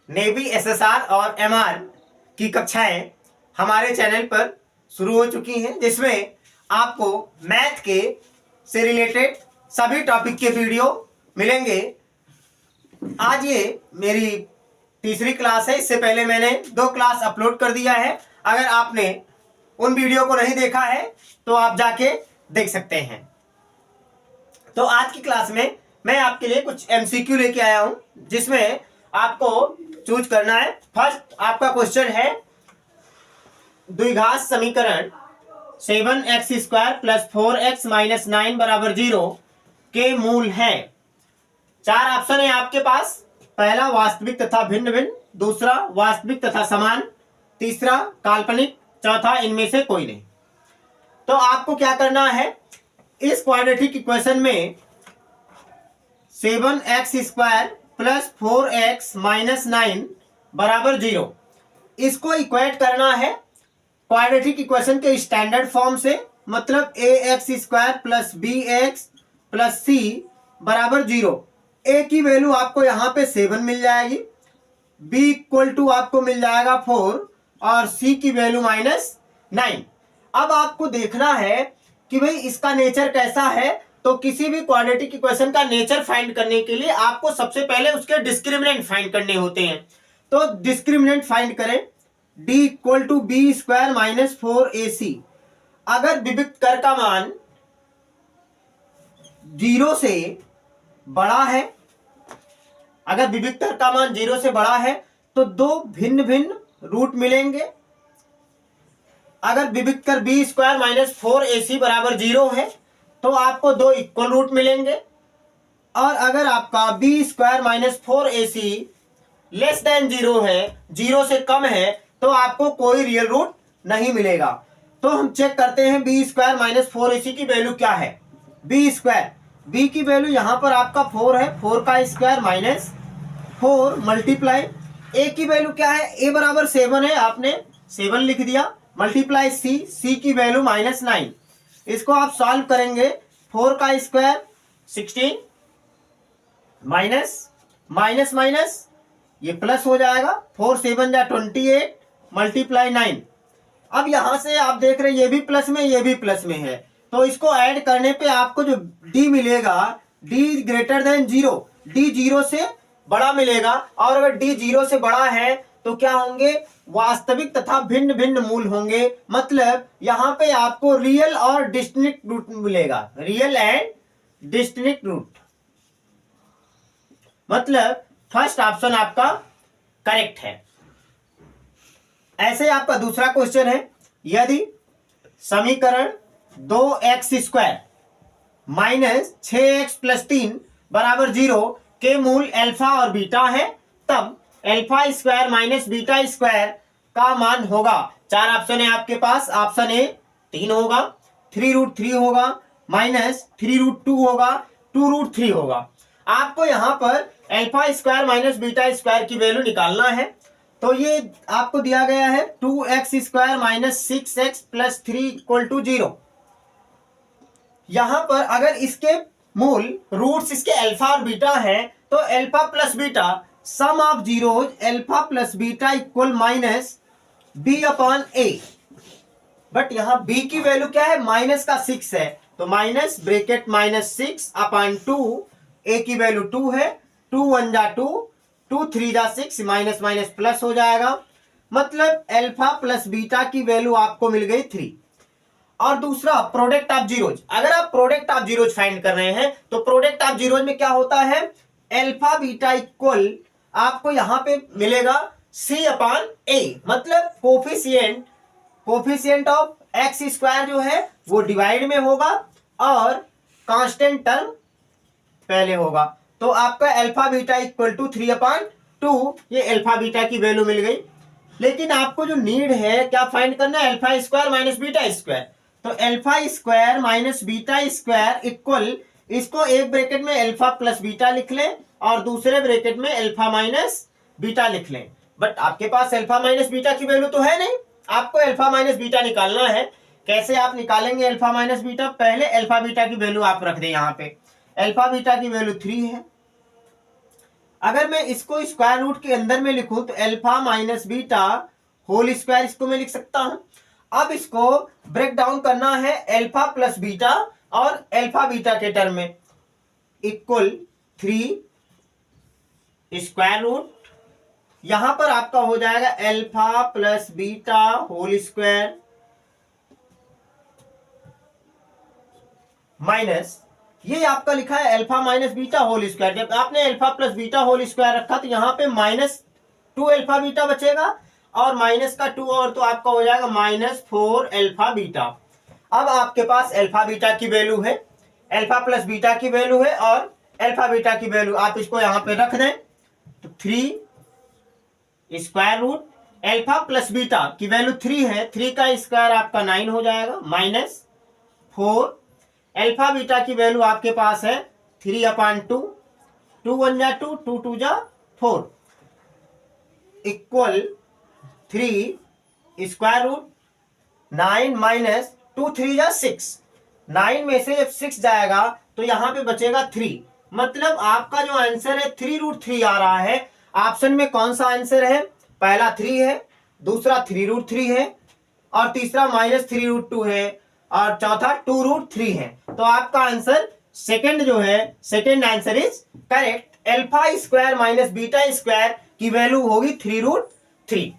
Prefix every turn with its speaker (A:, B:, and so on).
A: Navy, SSR और MR की कक्षाएं हमारे चैनल पर शुरू हो चुकी हैं, जिसमें आपको मैथ के से रिलेटेड सभी टॉपिक के वीडियो मिलेंगे। आज ये मेरी तीसरी क्लास है। इससे पहले मैंने 2 क्लास अपलोड कर दिया है। अगर आपने उन वीडियो को नहीं देखा है तो आप जाके देख सकते हैं। तो आज की क्लास में मैं आपके लिए कुछ एमसीक्यू लेके आया हूं, जिसमें आपको चूज करना है। फर्स्ट आपका क्वेश्चन है, द्विघात समीकरण 7x² + 4x - 9 = 0 के मूल हैं। 4 ऑप्शन है आपके पास। पहला वास्तविक तथा भिन्न भिन्न, दूसरा वास्तविक तथा समान, तीसरा काल्पनिक, चौथा इनमें से कोई नहीं। तो आपको क्या करना है, इस क्वाड्रेटिक इक्वेशन में 7x² + 4x - 9 = 0, इसको इक्वेट करना है क्वाड्रेटिक इक्वेशन के स्टैंडर्ड फॉर्म से। मतलब ax² + bx + c = 0। a की वैल्यू आपको यहां पे 7 मिल जाएगी, b = आपको मिल जाएगा 4 और c की वैल्यू -9। अब आपको देखना है कि भाई इसका नेचर कैसा है। तो किसी भी क्वाड्रेटिक इक्वेशन का नेचर फाइंड करने के लिए आपको सबसे पहले उसके डिस्क्रिमिनेंट फाइंड करने होते हैं। तो डिस्क्रिमिनेंट फाइंड करें। d = b² - 4ac। अगर विविक्त कर का मान 0 से बड़ा है, अगर विविक्त कर का मान 0 से बड़ा है तो 2 भिन्न भिन्न रूट मिलेंगे। अगर विविक्त कर b² - 4ac = 0 है तो आपको 2 इक्वल रूट मिलेंगे। और अगर आपका b² - 4ac <0 है, 0 से कम है, तो आपको कोई रियल रूट नहीं मिलेगा। तो हम चेक करते हैं b² - 4ac की वैल्यू क्या है। b की वैल्यू यहां पर आपका 4 है, 4 का स्क्वायर -4 मल्टीप्लाई a की वैल्यू क्या है, a = 7 है, आपने 7 लिख दिया, मल्टीप्लाई c की वैल्यू -9। इसको आप सॉल्व करेंगे। 4 का स्क्वायर 16 माइनस माइनस ये प्लस हो जाएगा, 4 × 7 = 28 मल्टीप्लाई 9। अब यहां से आप देख रहे हैं ये भी प्लस में, ये भी प्लस में है, तो इसको ऐड करने पे आपको जो d मिलेगा, d > 0, d 0 से बड़ा मिलेगा। और अगर d 0 से बड़ा है तो क्या होंगे, वास्तविक तथा भिन्न भिन्न मूल होंगे। मतलब यहां पे आपको रियल और डिस्टिंक्ट रूट मिलेगा, रियल एंड डिस्टिंक्ट रूट। मतलब फर्स्ट ऑप्शन आपका करेक्ट है। ऐसे आपका दूसरा क्वेश्चन है, यदि समीकरण 2x² - 6x + 3 = 0 के मूल अल्फा और बीटा है, तब α² - β² का मान होगा। 4 ऑप्शन है आपके पास। ऑप्शन ए 3 होगा, 3√3 होगा, -3√2 होगा, 2√3 होगा। आपको यहां पर α² - β² की वैल्यू निकालना है। तो ये आपको दिया गया है 2x² - 6x + 3 = 0। यहां पर अगर इसके मूल रूट्स इसके अल्फा और बीटा है तो alpha plus beta some of zeros alpha plus beta equal -b/a। But यहां b की वैल्यू क्या है, माइनस का 6 है, तो -6/2, a की वैल्यू 2 है, 2 × 1 = 2, 2 × 3 = 6, माइनस माइनस प्लस हो जाएगा। मतलब अल्फा प्लस बीटा की वैल्यू आपको मिल गई 3। और दूसरा प्रोडक्ट ऑफ जीरोज, अगर आप प्रोडक्ट ऑफ जीरोज फाइंड कर रहे हैं तो प्रोडक्ट ऑफ जीरोज में क्या होता है, अल्फा बीटा इक्वल आपको यहां पे मिलेगा c/a। मतलब कोफिशिएंट ऑफ x² जो है वो डिवाइड में होगा और कांस्टेंट टर्म पहले होगा। तो आपका अल्फा बीटा इक्वल टू 3/2, ये अल्फा बीटा की वैल्यू मिल गई। लेकिन आपको जो नीड है क्या फाइंड करना है, α² - β²। तो α² - β² इक्वल, इसको एक ब्रैकेट में अल्फा प्लस बीटा लिख लें और दूसरे ब्रैकेट में अल्फा माइनस बीटा लिख लें। बट आपके पास अल्फा माइनस बीटा की वैल्यू तो है नहीं, आपको अल्फा माइनस बीटा निकालना है। कैसे आप निकालेंगे अल्फा माइनस बीटा, पहले अल्फा बीटा की वैल्यू आप रख दें। यहाँ पे अल्फा बीटा की वैल्यू 3 है, अगर मैं इसको स्क्वायर रूट के अंदर में लिखूं तो alpha minus beta whole square इसको मैं लिख सकता हूं। अब इसको ब्रेक डाउन करना है अल्फा प्लस बीटा और अल्फा बीटा के टर्म में, इक्वल 3 स्क्वायर रूट, यहां पर आपका हो जाएगा alpha plus beta whole square minus, ये आपका लिखा है alpha minus beta whole square. जब आपने alpha plus beta whole square रखा तो यहाँ पे -2 अल्फा बीटा बचेगा और माइनस का 2 और तो आपका हो जाएगा -4 अल्फा बीटा। अब आपके पास अल्फा बीटा की वैल्यू है, अल्फा प्लस बीटा की वैल्यू है और अल्फा बीटा की वैल्यू आप इसको यहाँ पे रख दें तो 3 square root alpha plus beta की वैल्यू 3 है, 3 का स्क्वायर आपका 9 हो जाएगा -4 अल्फा बीटा की वैल्यू आपके पास है 3/2, 2 1 जा 2, 2 2 जा 4 इक्वल 3 स्क्वायर रूट 9 माइनस 2 3 जा 6, 9 में से जब 6 जाएगा तो यहां पे बचेगा 3, मतलब आपका जो आंसर है 3√3 आ रहा है। ऑप्शन में कौन सा आंसर है? पहला 3 है, दूसरा 3√3 है और तीसरा -3√2 है और चौथा 2√3 है। तो आपका आंसर सेकंड जो है, second answer is correct. Alpha square minus beta square की वैल्यू होगी 3√3।